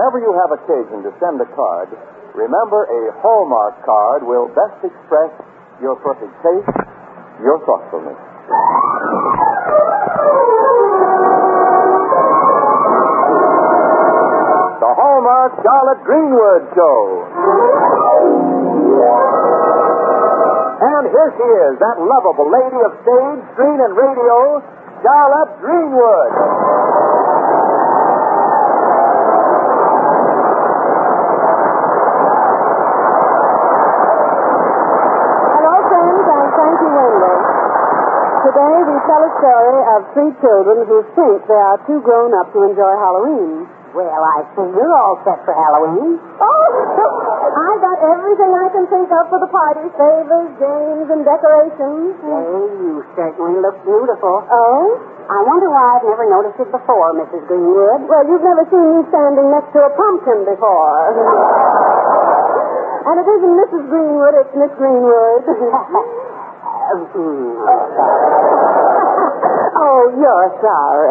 whenever you have occasion to send a card, remember a Hallmark card will best express your perfect taste, your thoughtfulness. The Hallmark Charlotte Greenwood Show. And here she is, that lovable lady of stage, screen, and radio, Charlotte Greenwood. Hello, friends, and thank you, Wendy. Today we tell a story of three children who think they are too grown up to enjoy Halloween. Well, I see you're all set for Halloween. Oh, I got everything I can think of for the party. Favors, games, and decorations. Hey, you certainly look beautiful. Oh? I wonder why I've never noticed it before, Mrs. Greenwood. Well, you've never seen me standing next to a pumpkin before. And it isn't Mrs. Greenwood, it's Miss Greenwood. Oh, you're sorry.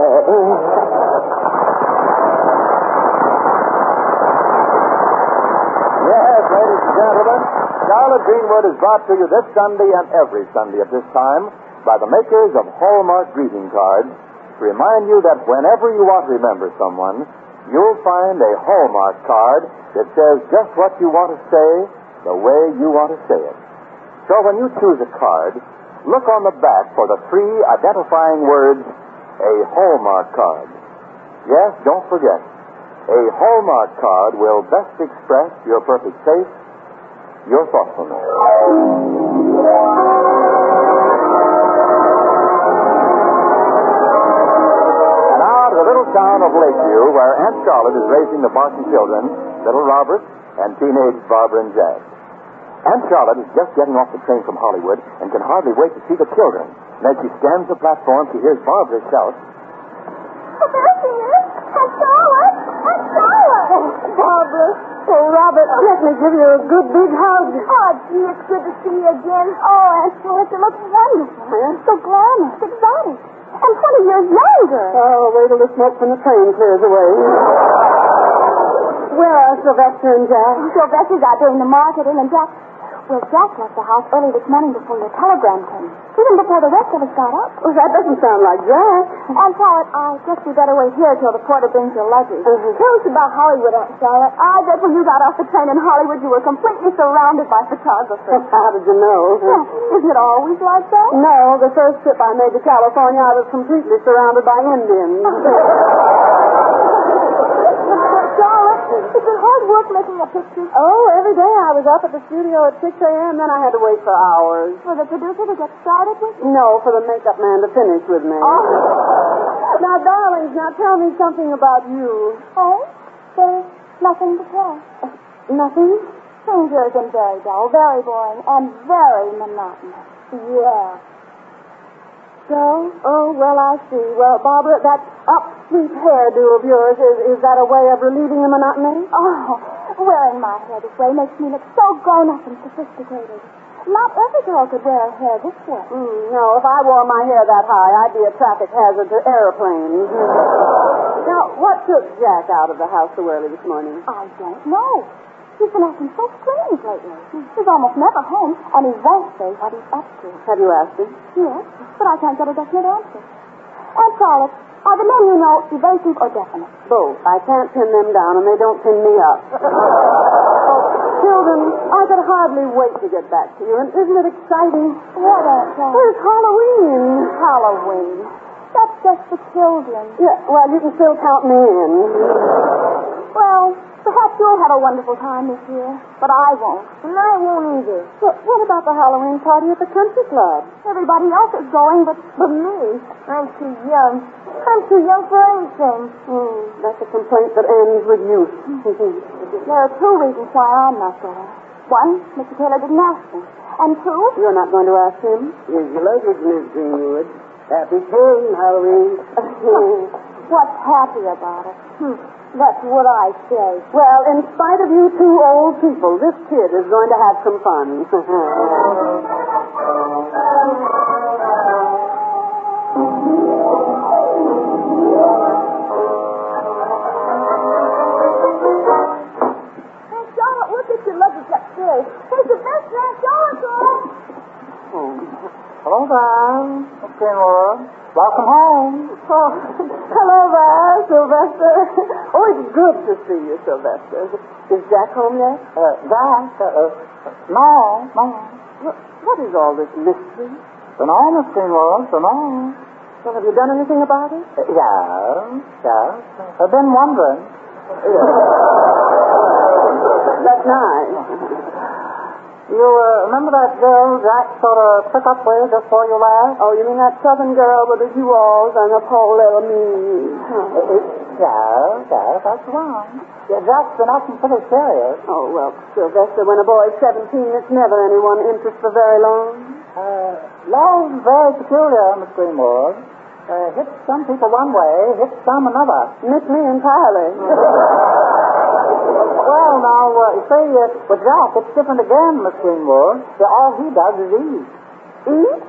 Yes, ladies and gentlemen, Charlotte Greenwood is brought to you this Sunday and every Sunday at this time by the makers of Hallmark greeting cards to remind you that whenever you want to remember someone, you'll find a Hallmark card that says just what you want to say the way you want to say it. So when you choose a card, look on the back for the three identifying words, a Hallmark card. Yes, don't forget. A Hallmark card will best express your perfect taste, your thoughtfulness. And now to the little town of Lakeview, where Aunt Charlotte is raising the Barton children, little Robert and teenage Barbara and Jack. Aunt Charlotte is just getting off the train from Hollywood and can hardly wait to see the children. And as she scans the platform, she hears Barbara shout, Oh, there she is. Aunt Charlotte. Aunt Charlotte. Oh, Barbara. Oh, Robert, let me give you a good big hug. Oh, gee, it's good to see you again. Oh, Aunt Charlotte, you look wonderful. So glamorous, exotic. And 20 years younger. Oh, wait till the smoke from the train clears away. Where are Sylvester and Jack? Sylvester's out doing the marketing, and Jack... Well, Jack left the house early this morning before your telegram came. Even before the rest of us got up. Oh, that doesn't sound like Jack. Aunt Charlotte, I guess we better wait here till the porter brings your luggage. Mhm. Tell us about Hollywood, Aunt Charlotte. I bet when you got off the train in Hollywood, you were completely surrounded by photographers. How did you know? Yeah. Isn't it always like that? No, the first trip I made to California, I was completely surrounded by Indians. Charlotte, is it hard work making a picture? Oh, every day I was up at the studio at 6 a.m., then I had to wait for hours. For the producer to get started with? No, for the makeup man to finish with me. Oh. Now, darlings, now tell me something about you. Oh? There's nothing to tell. Nothing? Things here have been very dull, very boring, and very monotonous. Yeah. So? Oh, well, I see. Well, Barbara, that upsweep hairdo of yours, is that a way of relieving the monotony? Oh, wearing my hair this way makes me look so grown-up and sophisticated. Not every girl could wear her hair this way. No, if I wore my hair that high, I'd be a traffic hazard to airplanes. Now, what took Jack out of the house so early this morning? I don't know. He's been acting so strange lately. He's almost never home, and he won't say what he's up to. Have you asked him? Yes, but I can't get a definite answer. Aunt Charlotte, are the men you know evasive or definite? Both. I can't pin them down, and they don't pin me up. Children, I could hardly wait to get back to you, and isn't it exciting? What, Aunt Charlotte? It's Halloween. Halloween. That's just for children. Yeah, well, you can still count me in. Well, perhaps you'll have a wonderful time this year, but I won't. And I won't either. What about the Halloween party at the country club? Everybody else is going, but me. I'm too young. I'm too young for anything. That's a complaint that ends with youth. There are two reasons why I'm not going. One, Mr. Taylor didn't ask me. And two... You're not going to ask him? Here's your luggage, Miss Greenwood. Happy pain, Halloween. What's happy about it? That's what I say. Well, in spite of you two old people, this kid is going to have some fun. upstairs. Hey, Sylvester, show us all. Hello there, Miss Greenwood. Welcome home. Oh, hello there, Sylvester. Oh, it's good to see you, Sylvester. Is Jack home yet? Jack? No. What is all this mystery? No, Miss Greenwood, no. Well, have you done anything about it? Yes. I've been wondering. That's nice. You remember that girl Jack sort of took up with just before you left? Oh, you mean that southern girl with the jewels and her poor little me? Yes, that's the one. Yeah, Jack's been acting pretty serious. Oh, well, Sylvester, when a boy's 17, it's never anyone interest for very long. Love's very peculiar, Miss Greenwood. Hits some people one way, hits some another. Miss me entirely. Well, now, you see, with Jack, it's different again, Miss Greenwood. All he does is eat. Eat?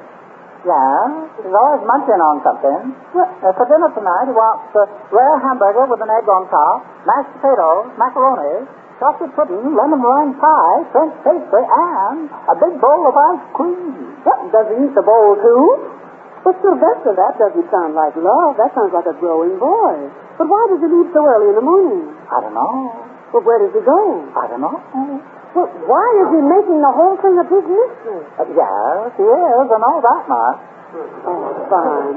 Yeah, he's always munching on something. For dinner tonight, he wants a rare hamburger with an egg on top, mashed potatoes, macaroni, chocolate pudding, lemon meringue pie, French pastry, and a big bowl of ice cream. What, does he eat the bowl, too? But, Sylvester, that doesn't sound like love. That sounds like a growing boy. But why does he leave so early in the morning? I don't know. Well, where does he go? I don't know. Well, why is he making the whole thing a big mystery? Yes, he is, I know that much. Oh, fine.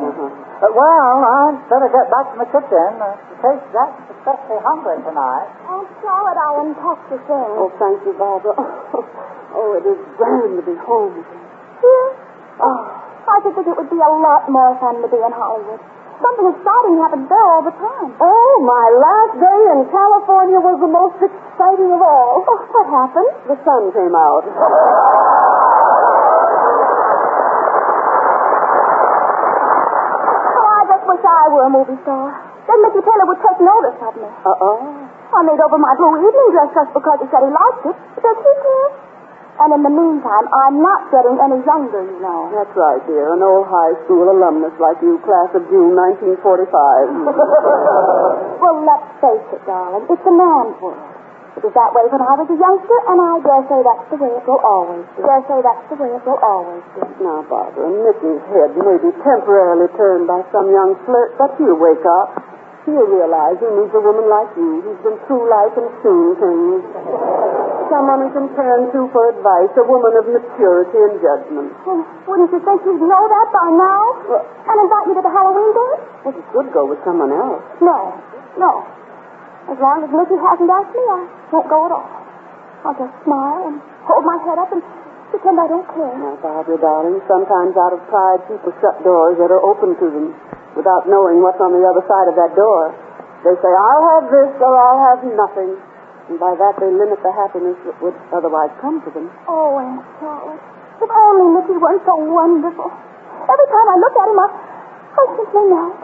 Well, I'd better get back to the kitchen in case Jack's especially hungry tonight. Oh, Charlotte, I unpacked the things. Oh, thank you, Barbara. Oh, it is grand to be home again. Here? Oh, I should think it would be a lot more fun to be in Hollywood. Something exciting happens there all the time. Oh, my last day in California was the most exciting of all. Oh, what happened? The sun came out. Oh, I just wish I were a movie star. Then Mickey Taylor would take notice of me. I made over my blue evening dress just because he said he liked it. Does he care? And in the meantime, I'm not getting any younger, you know. That's right, dear. An old high school alumnus like you, class of June 1945. Well, let's face it, darling. It's a man's world. It was that way when I was a youngster, and I dare say that's the way it will always be. Now, Barbara, Mickey's head may be temporarily turned by some young flirt, but he'll wake up. He'll realize he needs a woman like you who's been through life and seen things. Someone he can turn to for advice, a woman of maturity and judgment. Well, wouldn't you think you'd know that by now? And invite me to the Halloween dance? Well, he could go with someone else. No. As long as Mickey hasn't asked me, I won't go at all. I'll just smile and hold my head up and pretend I don't care. Now, Barbara, darling, sometimes out of pride, people shut doors that are open to them without knowing what's on the other side of that door. They say, I'll have this or I'll have nothing. And by that, they limit the happiness that would otherwise come to them. Oh, Aunt Charlotte, if only Mickey weren't so wonderful. Every time I look at him, I simply melt.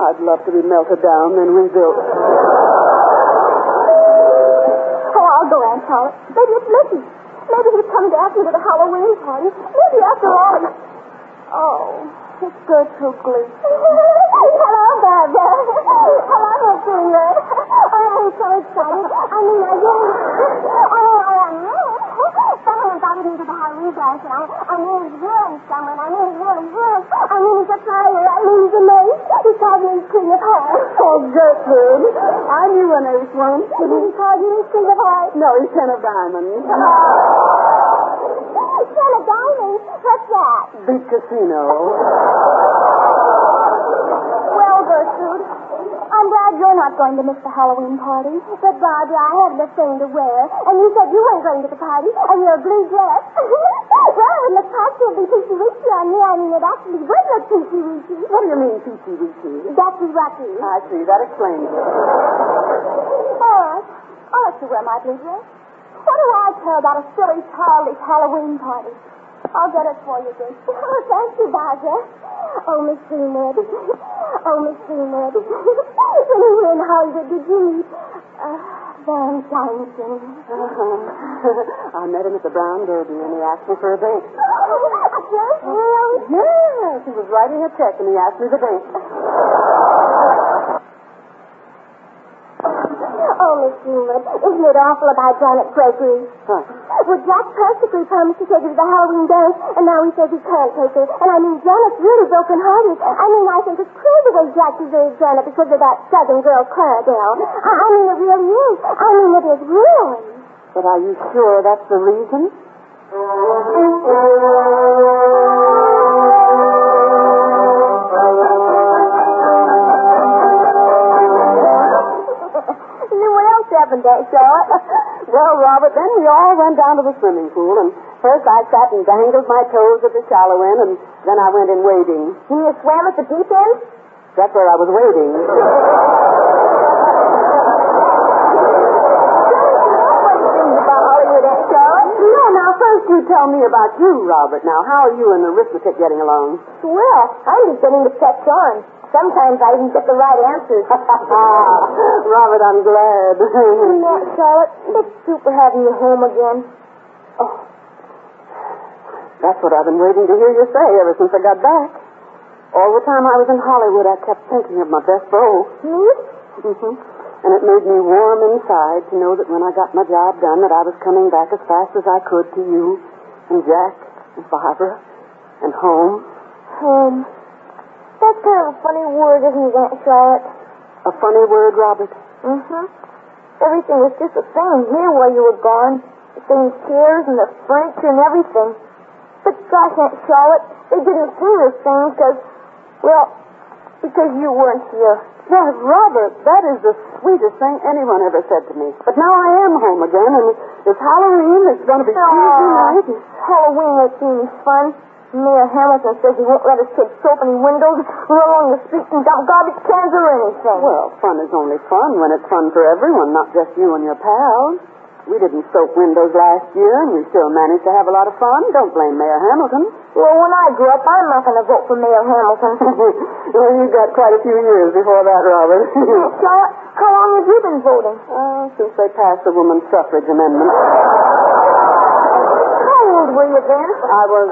I'd love to be melted down, then rebuilt. Oh, I'll go, Aunt Charlotte. Maybe it's Mickey. Maybe he's coming to ask me to the Halloween party. Maybe after all he... Oh, it's Gertrude Gleason. Hello, Barbara. Hello, Miss Greenwood. Oh, I'm so excited. I mean, I am. Someone invited me to the Halloween dance, and I mean, he's really someone. I mean, he's really good. I mean, he's a flyer. I mean, he's an ace. He called me his King of Hearts. Oh, Gertrude. I knew an ace once. He called you his King of Hearts? No, he's 10 of diamonds. 10 of diamonds? What's that? Beat Casino. Well, Gertrude, I'm glad you're not going to miss the Halloween party. But, Barbara, I haven't a thing to wear. And you said you weren't going to the party, and your blue dress. Well, it looks possible to be peachy-weechy on me. I mean, it actually would look peachy-weechy. What do you mean, peachy-weechy? Ducky-wucky. I see. That explains it. All right. I'll let you wear my blue dress. What do I care about a silly, childish Halloween party? I'll get it for you, dear. Oh, thank you, Barbara. Oh, Miss Greenwood. Oh, Miss Greenwood. When we were in Hollywood, did you meet Van Johnson? I met him at the Brown Derby, and he asked me for a date. Yes, really? Yes, he was writing a check, and he asked me the date. Oh, Miss Greenwood, isn't it awful about Janet Gregory? Huh. Well, Jack perfectly promised to take her to the Halloween dance, and now he says he can't take her. And I mean, Janet's really broken-hearted. I mean, I think it's cruel the way Jack deserves Janet because of that southern girl, Clarabelle. I mean, it really is. I mean, it is really. But are you sure that's the reason? What else happened there, Charlotte? Well, Robert, then we all went down to the swimming pool, and first I sat and dangled my toes at the shallow end, and then I went in wading. You swam at the deep end? That's where I was wading. No, now first you tell me about you, Robert. Now, how are you and arithmetic getting along? Well, I'm beginning to catch on. Sometimes I even get the right answers. Robert, I'm glad. Now, Charlotte, it's super having you home again. Oh, that's what I've been waiting to hear you say ever since I got back. All the time I was in Hollywood, I kept thinking of my best beau. Me? Mm-hmm. And it made me warm inside to know that when I got my job done, that I was coming back as fast as I could to you and Jack and Barbara and home. Home. That's kind of a funny word, isn't it, Aunt Charlotte? A funny word, Robert? Mm-hmm. Everything was just the same here while you were gone. The same chairs and the furniture and everything. But gosh, Aunt Charlotte, they didn't seem the same because you weren't here. Why, Robert, that is the sweetest thing anyone ever said to me. But now I am home again, and it's Halloween. It's going to be Tuesday night. Halloween ain't seems fun. Mayor Hamilton says he won't let us kids open windows, run along the streets and dump garbage cans or anything. Well, fun is only fun when it's fun for everyone, not just you and your pals. We didn't soap windows last year, and we still managed to have a lot of fun. Don't blame Mayor Hamilton. Well, when I grow up, I'm not going to vote for Mayor Hamilton. Well, you've got quite a few years before that, Robert. Charlotte, how long have you been voting? Since they passed the woman's suffrage amendment. How old were you then? I was.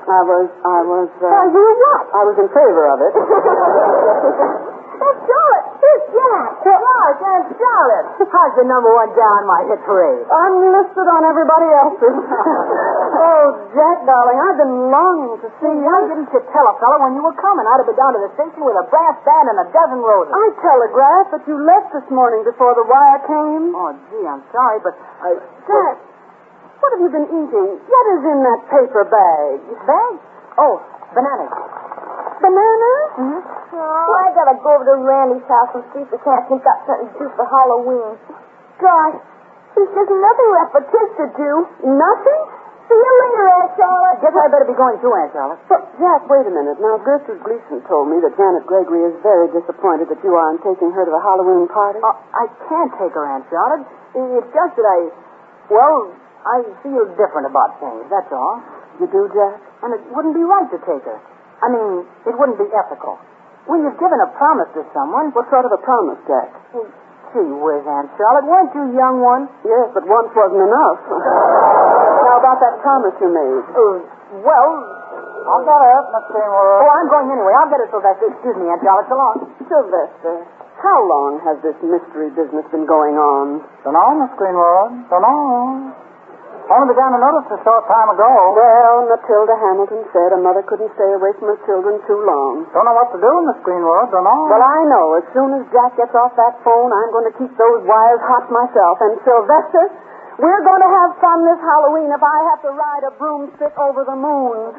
You were what? I was in favor of it. Charlotte, here's Jack. Gosh, Aunt Charlotte. How's the number one down my hit parade? I'm listed on everybody else's. Oh, Jack, darling, I've been longing to see you. Why didn't you tell a fellow when you were coming? I'd have been down to the station with a brass band and a dozen roses. I telegraphed that you left this morning before the wire came. Oh, gee, I'm sorry, but... Jack, what have you been eating? What is in that paper bag? Bag? Oh, bananas. Bananas? Mm-hmm. Oh, I gotta go over to Randy's house and see if we can't think up something to do for Halloween. Gosh, there's just nothing left for kids to do. Nothing? See you later, Aunt Charlotte. Guess I better be going too, Aunt Charlotte. But, Jack, wait a minute. Now, Gertrude Gleason told me that Janet Gregory is very disappointed that you aren't taking her to the Halloween party. I can't take her, Aunt Charlotte. It's just that I feel different about things, that's all. You do, Jack? And it wouldn't be right to take her. I mean, it wouldn't be ethical. When you've given a promise to someone... What sort of a promise, Jack? Gee whiz, Aunt Charlotte, weren't you young once? Yes, but once wasn't enough. Now, about that promise you made. Well, I'll get her, Miss Greenwood. Oh, I'm going anyway. I'll get her, Sylvester. Excuse me, Aunt Charlotte. So long. Sylvester, how long has this mystery business been going on? Dunno, Miss Greenwood. Dunno. Only began to notice a short time ago. Well, Matilda Hamilton said a mother couldn't stay away from her children too long. Don't know what to do, Miss Greenwood. Don't know. Well, I know. As soon as Jack gets off that phone, I'm going to keep those wires hot myself. And Sylvester, we're going to have fun this Halloween if I have to ride a broomstick over the moon.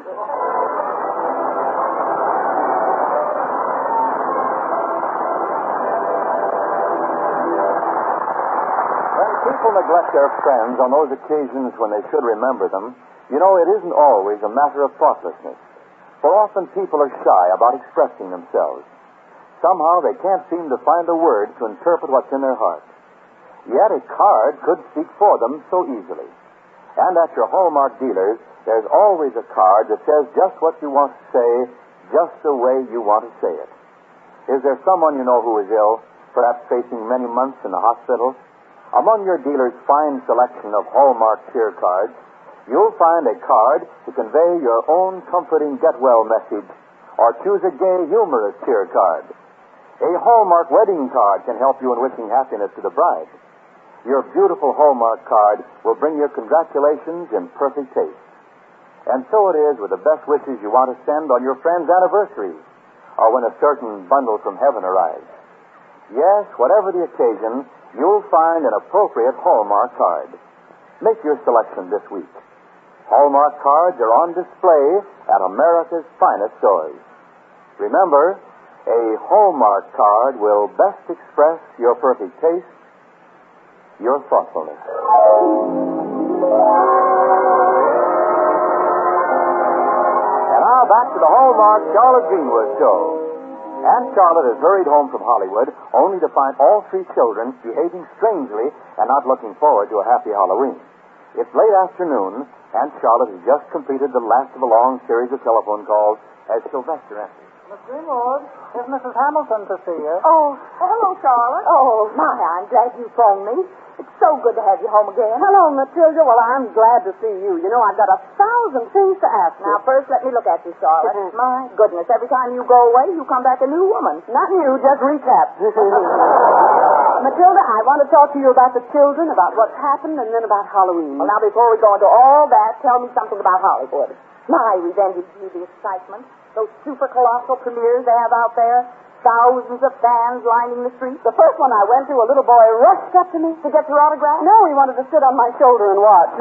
People neglect their friends on those occasions when they should remember them. You know, it isn't always a matter of thoughtlessness. For often people are shy about expressing themselves. Somehow they can't seem to find a word to interpret what's in their heart. Yet a card could speak for them so easily. And at your Hallmark dealers, there's always a card that says just what you want to say, just the way you want to say it. Is there someone you know who is ill, perhaps facing many months in the hospital? Among your dealer's fine selection of Hallmark cheer cards, you'll find a card to convey your own comforting get-well message, or choose a gay, humorous cheer card. A Hallmark wedding card can help you in wishing happiness to the bride. Your beautiful Hallmark card will bring your congratulations in perfect taste. And so it is with the best wishes you want to send on your friend's anniversary or when a certain bundle from heaven arrives. Yes, whatever the occasion, you'll find an appropriate Hallmark card. Make your selection this week. Hallmark cards are on display at America's finest stores. Remember, a Hallmark card will best express your perfect taste, your thoughtfulness. And now back to the Hallmark Charlotte Greenwood show. Aunt Charlotte has hurried home from Hollywood only to find all three children behaving strangely and not looking forward to a happy Halloween. It's late afternoon. Aunt Charlotte has just completed the last of a long series of telephone calls as Sylvester answers. Miss Greenwood, here's Mrs. Hamilton to see you. Oh, hello, Charlotte. Oh, my, I'm glad you phoned me. It's so good to have you home again. Hello, Matilda. Well, I'm glad to see you. You know, I've got 1,000 things to ask you. Now, first, let me look at you, Charlotte. My goodness, every time you go away, you come back a new woman. Not you, just recap. Matilda, I want to talk to you about the children, about what's happened, and then about Halloween. Well, now, before we go into all that, tell me something about Hollywood. My, we've envied you the excitement. Those super colossal premieres they have out there. Thousands of fans lining the streets. The first one I went to, a little boy rushed up to me. To get your autograph? No, he wanted to sit on my shoulder and watch.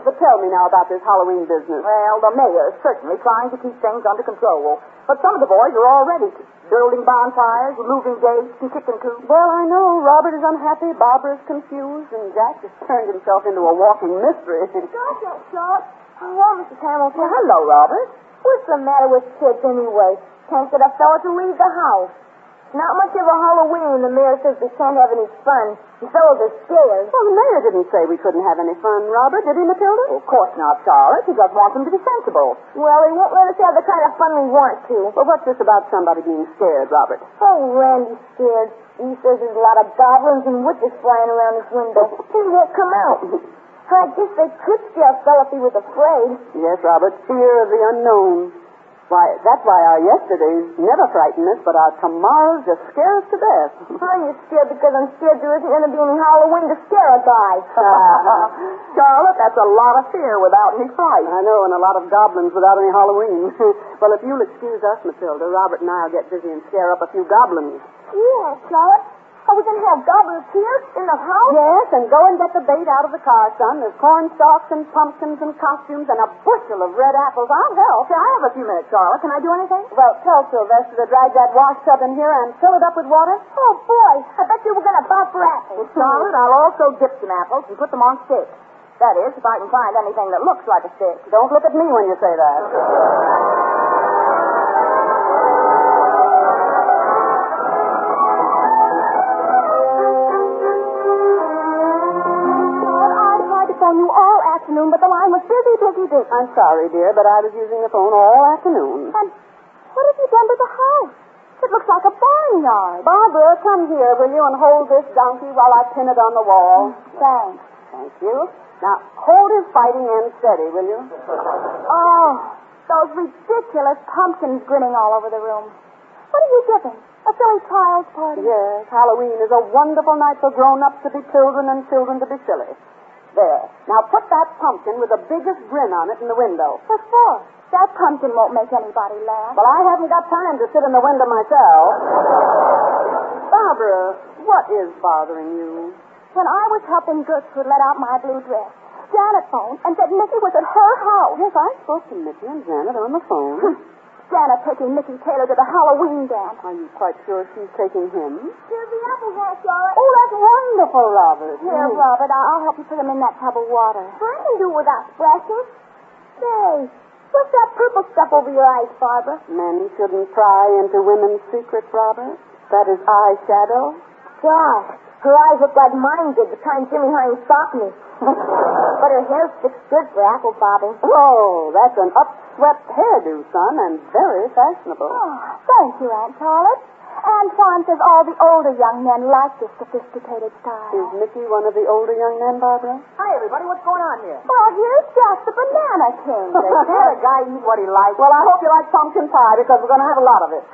But tell me now about this Halloween business. Well, the mayor is certainly trying to keep things under control. But some of the boys are already building bonfires, moving gates, and kicking coops. Well, I know. Robert is unhappy, Barbara is confused, and Jack has turned himself into a walking mystery. Gotcha, Charlotte. Hello, Mrs. Hamilton. Well, hello, Robert. What's the matter with kids anyway? Can't get a fella to leave the house. Not much of a Halloween. The mayor says we can't have any fun. The fellows are scared. Well, the mayor didn't say we couldn't have any fun, Robert, did he, Matilda? Well, of course not, Charlotte. He just wants them to be sensible. Well, he won't let us have the kind of fun we want to. Well, what's this about somebody being scared, Robert? Oh, Randy's scared. He says there's a lot of goblins and witches flying around his window. He won't come out. I guess they could scare a fella if he was afraid. Yes, Robert, fear of the unknown. Why, that's why our yesterdays never frighten us, but our tomorrows just scare us to death. I'm just scared because I'm scared there isn't going to be any Halloween to scare a guy. Charlotte, that's a lot of fear without any fright. I know, and a lot of goblins without any Halloween. Well, if you'll excuse us, Matilda, Robert and I'll get busy and scare up a few goblins. Yeah, Charlotte. Are we going to have goblins here in the house? Yes, and go and get the bait out of the car, son. There's corn stalks and pumpkins and costumes and a bushel of red apples. I'll help. I have a few minutes, Charlotte. Can I do anything? Well, tell Sylvester to drag that wash tub in here and fill it up with water. Oh, boy. I bet you were going to buy for apples. Well, Charlotte, I'll also dip some apples and put them on sticks. That is, if I can find anything that looks like a stick. Don't look at me when you say that. You all afternoon, but the line was busy. I'm sorry, dear, but I was using the phone all afternoon. And what have you done to the house? It looks like a barnyard. Barbara, come here, will you, and hold this donkey while I pin it on the wall. Thanks. Thank you. Now, hold his fighting end steady, will you? Oh, those ridiculous pumpkins grinning all over the room. What are you giving? A silly child's party? Yes, Halloween is a wonderful night for grown-ups to be children and children to be silly. There. Now put that pumpkin with the biggest grin on it in the window. What for? That pumpkin won't make anybody laugh. Well, I haven't got time to sit in the window myself. Barbara, what is bothering you? When I was helping Gertrude let out my blue dress, Janet phoned and said Nicky was at her house. Yes, I spoke to Nicky and Janet on the phone. Janet taking Nicky Taylor to the Halloween dance. Are you quite sure she's taking him? Here's the apple hat, Charlotte. Oh, that's wonderful, Robert. Here, Robert, I'll help you put them in that tub of water. I can do without splashing. Say, what's that purple stuff over your eyes, Barbara? Men shouldn't pry into women's secrets, Robert. That is eyeshadow. Gosh, her eyes look like mine did the time Jimmy Hines stopped me. But her hair sticks good for apple bobbing. Oh, that's an upswept hairdo, son, and very fashionable. Oh, thank you, Aunt Charlotte. Antoine says all the older young men like this sophisticated style. Is Mickey one of the older young men, Barbara? Hi, everybody. What's going on here? Well, here's Jack the Banana King. Can't a guy eat what he likes? Well, I hope you like pumpkin pie because we're going to have a lot of it.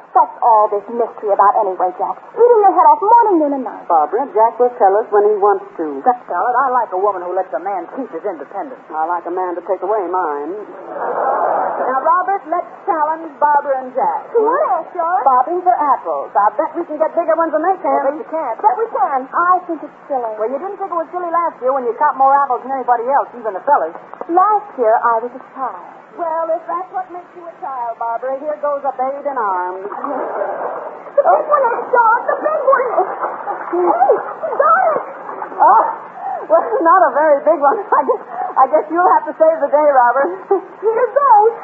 What's all this mystery about anyway, Jack? Eating your head off morning, noon, and night. Barbara, Jack will tell us when he wants to. Scarlett, I like a woman who lets a man keep his independence. I like a man to take away mine. Now, Robert, let's challenge Barbara and Jack. What, George? Bobbing for apples. I bet we can get bigger ones than they can. I bet you can't. But we can. I think it's silly. Well, you didn't think it was silly last year when you caught more apples than anybody else, even the fellas. Last year, I was a child. Well, if that's what makes you a child, Barbara, here goes a babe in arms. The big one is George, the big one. Hey, got it. Oh, well, not a very big one. I guess you'll have to save the day, Robert. Here goes.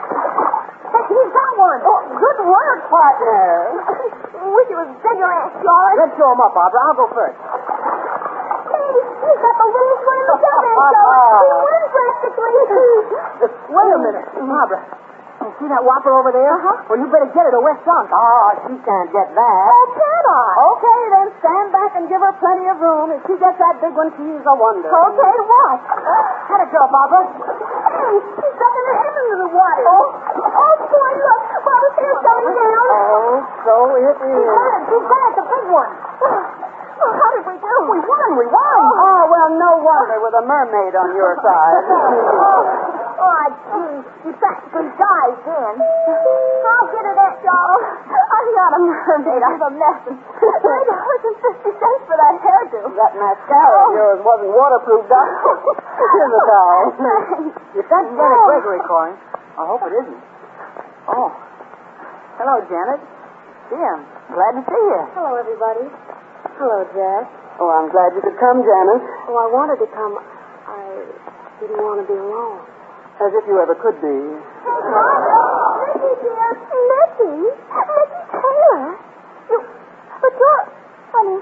Hey, he's got one. Oh, good work, partner. Wish it was bigger, Aunt George. Let's show him up, Barbara. I'll go first. Hey, he's got the winningest one in the show, Aunt George. He wins practically. Wait a minute. Barbara, you see that whopper over there? Well, you better get it or we're sunk. Oh, she can't get that. Oh, can I? Okay, then stand back and give her plenty of room. If she gets that big one, she's a wonder. Okay, what? Let it go, Barbara. Hey, he's stuck in the head into the water. Oh, boy, look. Barbara's hair's coming down. Oh, so it is. She's got the big one. Oh, how did we do? We won. Oh, well, no wonder with a mermaid on your side. Oh, gee, she practically dived in. I'll get it, Aunt Doll. I'm not a mermaid. I'm a mess. $9.50 for that hairdo. That mascara of yours wasn't waterproof, Doc. Here's a towel. If that's Janet Gregory calling, I hope it isn't. Oh. Hello, Janet. Gee, I'm glad to see you. Hello, everybody. Hello, Jack. Oh, I'm glad you could come, Janet. Oh, I wanted to come. I didn't want to be alone. As if you ever could be. Hey, Barbara. Mickey, dear. Mickey? Mickey Taylor? But you're... Honey.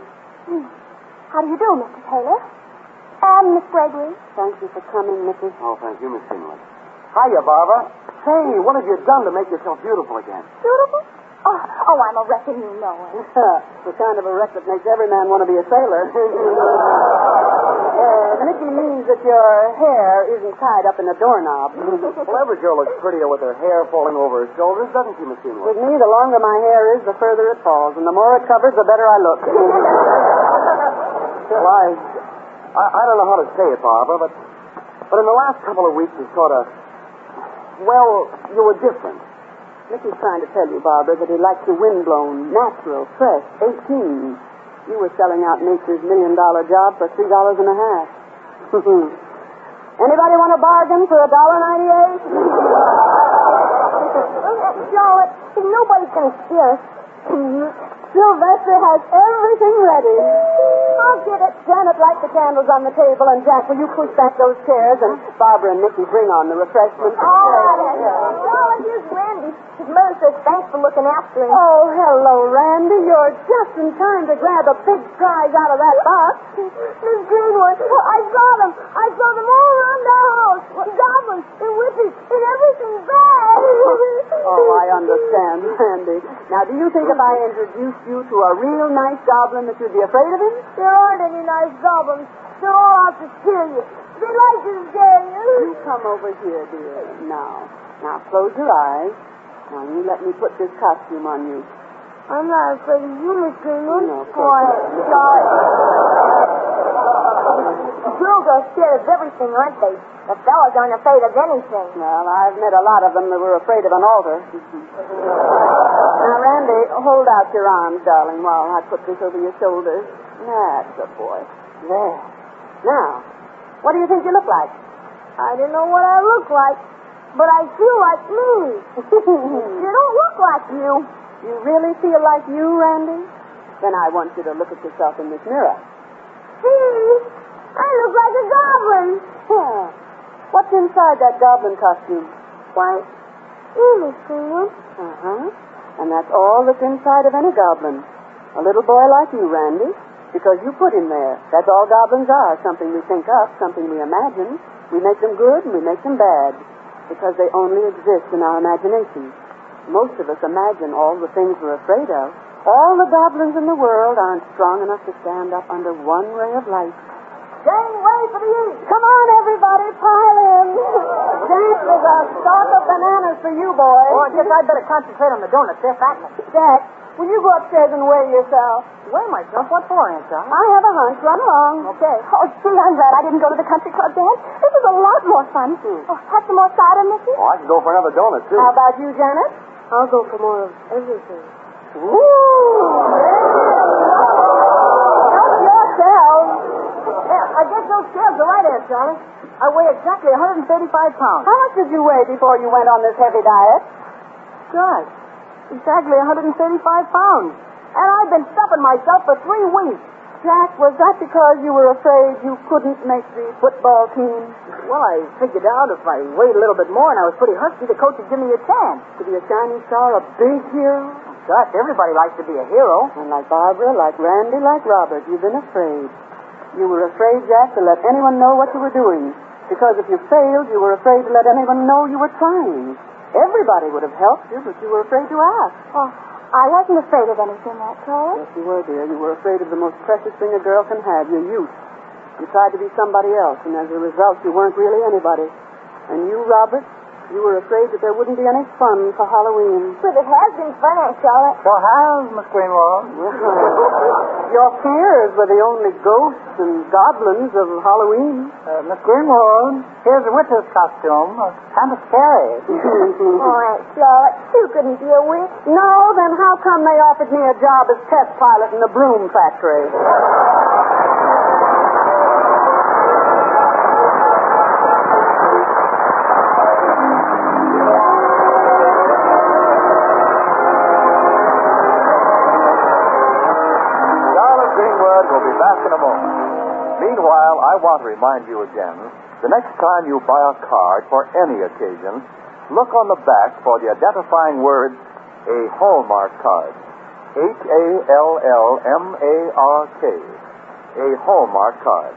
How do you do, Mr. Taylor? And Miss Gregory? Thank you for coming, Mickey. Oh, thank you, Miss Kinley. Hiya, Barbara. Say, what have you done to make yourself beautiful again? Beautiful? Oh, I'm a wreck and you know it. The kind of a wreck that makes every man want to be a sailor. Mickey means that your hair isn't tied up in a doorknob. Well, every girl looks prettier with her hair falling over her shoulders, doesn't she, Miss Kinley? With me, the longer my hair is, the further it falls. And the more it covers, the better I look. Well, I don't know how to say it, Barbara, but in the last couple of weeks you sort of... Well, you were different. Mickey's trying to tell you, Barbara, that he likes you windblown, natural, fresh, 18. You were selling out Nature's $1 million job for $3.50. Anybody want a bargain for $1.98? Charlotte, nobody's going to steal us. Sylvester has everything ready. I'll get it. Janet, light the candles on the table, and Jack, will you push back those chairs, and Barbara and Mickey bring on the refreshments. All right, Charlotte, here's Randy. His mother says thanks for looking after him. Oh, hello, Randy. You're just in time to grab a big prize out of that box. Miss Greenwood, I saw them. I saw them all around the house. Goblins and witches and everything bad. Oh, I understand, Randy. Now, do you think if I introduced you to a real nice goblin that you'd be afraid of him? There aren't any nice goblins. They're all out to scare you. They like to scare you. You come over here, dear. Now, close your eyes. Now, you let me put this costume on you. I'm not afraid of you, Miss Greenwood. No, Quiet, Charlotte. Girls are scared of everything, aren't they? The fellas aren't afraid of anything. Well, I've met a lot of them that were afraid of an altar. Now, Randy, hold out your arms, darling, while I put this over your shoulders. That's a boy. There. Now, what do you think you look like? I don't know what I look like, but I feel like me. You don't look like you. You really feel like you, Randy? Then I want you to look at yourself in this mirror. See? I look like a goblin. Yeah. What's inside that goblin costume? Why, you, Miss Greenwood. Uh-huh. And that's all that's inside of any goblin. A little boy like you, Randy, because you put him there. That's all goblins are, something we think up, something we imagine. We make them good and we make them bad, because they only exist in our imagination. Most of us imagine all the things we're afraid of All the goblins in the world aren't strong enough to stand up under one ray of light. Jane, way for the east. Come on, everybody, pile in. Jack, there's a stalk of bananas for you, boys. Oh, I guess I'd better concentrate on the donuts. They're fattening. Jack, will you go upstairs and weigh yourself? Weigh myself? What for, Aunt Charlie? I have a hunch. Run along. Okay. Oh, gee, I'm glad I didn't go to the country club dance. This was a lot more fun. Oh, have some more cider, Missy? Oh, I can go for another donut, too. How about you, Janet? I'll go for more of everything. Ooh. Help yourself. Yeah, I guess those scales are right, Aunt Charlie. I weigh exactly 135 pounds. How much did you weigh before you went on this heavy diet? Good. Exactly 135 pounds. And I've been stuffing myself for 3 weeks. Jack, was that because you were afraid you couldn't make the football team? Well, I figured out if I weighed a little bit more and I was pretty husky, the coach would give me a chance. To be a shining star, a big hero? Gosh, everybody likes to be a hero. And like Barbara, like Randy, like Robert, you've been afraid. You were afraid, Jack, to let anyone know what you were doing. Because if you failed, you were afraid to let anyone know you were trying. Everybody would have helped you, but you were afraid to ask. Oh, I wasn't afraid of anything, Aunt Charlie. Yes, you were, dear. You were afraid of the most precious thing a girl can have, your youth. You tried to be somebody else, and as a result, you weren't really anybody. And you, Robert, you were afraid that there wouldn't be any fun for Halloween. But it has been fun, Aunt Charlotte. So has Miss Greenwood. Your fears were the only ghosts and goblins of Halloween. Miss Greenwood, here's a witch's costume. Kind of scary. Oh, Aunt Charlotte, you couldn't be a witch. No, then how come they offered me a job as test pilot in the broom factory? Greenwood will be back in a moment. Meanwhile, I want to remind you again, the next time you buy a card for any occasion, look on the back for the identifying words, a Hallmark card. Hallmark. A Hallmark card.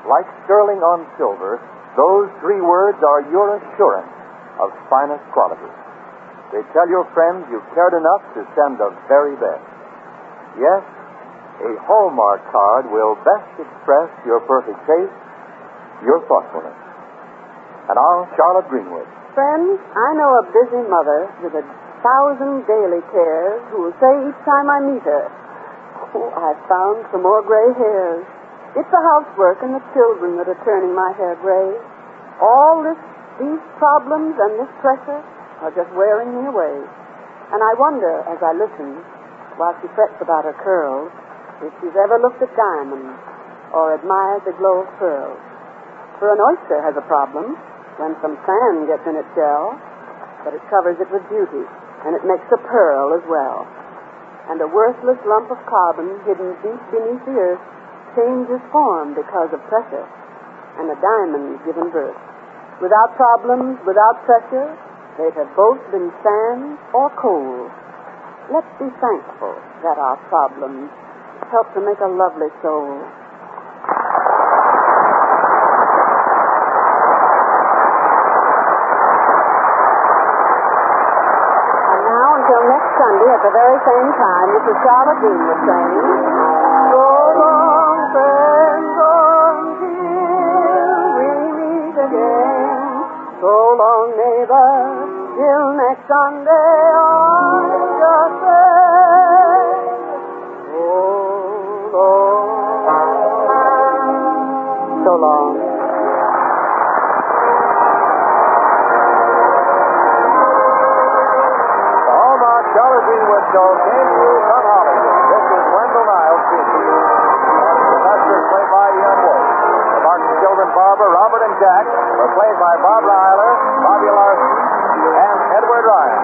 Like sterling on silver, those 3 words are your assurance of finest quality. They tell your friends you've cared enough to send the very best. Yes, a Hallmark card will best express your perfect taste, your thoughtfulness. And now, Charlotte Greenwood. Friends, I know a busy mother with 1,000 daily cares who will say each time I meet her, "Oh, I've found some more gray hairs." It's the housework and the children that are turning my hair gray. These problems and this pressure are just wearing me away. And I wonder, as I listen, while she frets about her curls, if she's ever looked at diamonds or admired the glow of pearls. For an oyster has a problem when some sand gets in its shell, but it covers it with beauty, and it makes a pearl as well. And a worthless lump of carbon hidden deep beneath the earth changes form because of pressure, and a diamond given birth. Without problems, without pressure, they'd have both been sand or coal. Let's be thankful that our problems help to make a lovely soul. And now, until next Sunday at the very same time, this is Charlotte Greenwood saying, so long, friends, until we meet again. So long, neighbor, till next Sunday, I just say, so long. The Hallmark Charlotte Greenwood Show came to you from Hollywood. This is Wendell Niles speaking. The message played by Ian Wolf. The Martin children, Barbara, Robert, and Jack, were played by Barbara Eiler, Bobby Larson, and Edward Ryan.